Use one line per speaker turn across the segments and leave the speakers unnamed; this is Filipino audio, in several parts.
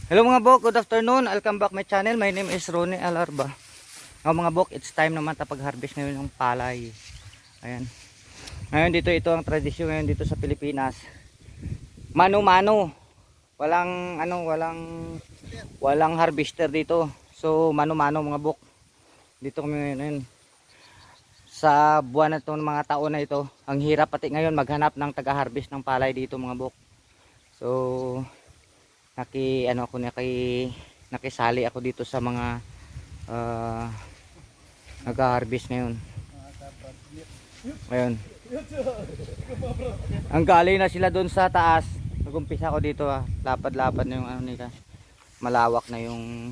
Hello mga bok, good afternoon. Welcome back my channel. My name is Ronnie Alarba. Mga bok, it's time naman tapag-harvest ngayon ng palay. Ayan. Ngayon dito, ito ang tradisyon ngayon dito sa Pilipinas. Mano-mano. Walang harvester dito. So mano-mano mga bok. Dito kami ngayon. Sa buwan na ito, mga taon na ito, ang hirap pati ngayon maghanap ng taga-harvest ng palay dito mga bok. So nakisali ako dito sa mga nag-harvest ngayon. Ayun. Ang galing na sila doon sa taas. Nag-umpisa ako dito lapad-lapad na yung ano nila. Malawak na yung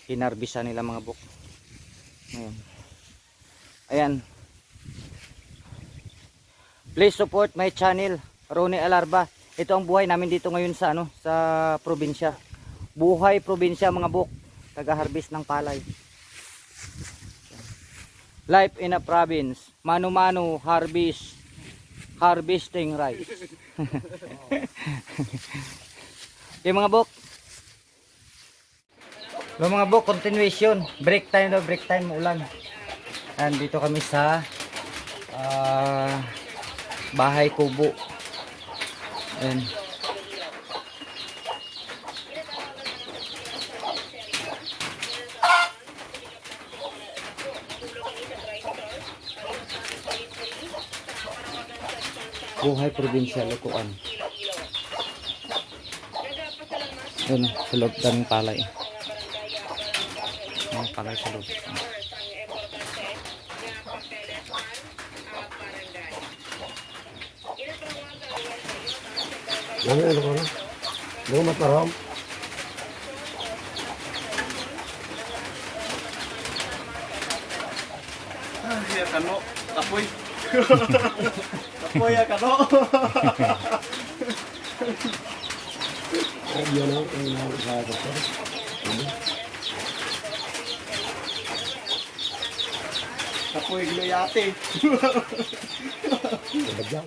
hinarbisa nila mga bok. Ayun. Ayan. Please support my channel, Ronnie Alarba. Ito ang buhay namin dito ngayon sa sa probinsya. Buhay probinsya mga bok, taga-harvest ng palay. Life in a province, mano-mano harvesting rice. Okay mga bok. Hello mga bok, continuation. Break time daw, break time, ulan. Andito kami sa bahay kubo. Ayan. Buhay probinsya, lutuan. Ayan, sa loob daming palay. Ang palay sa loob.
Ano ko na? Lumat na rom.
Ya kano, tapoy. Tapoy ya kano.
Yan ang sa doktor.
Tapoy glayate.
Bagyan.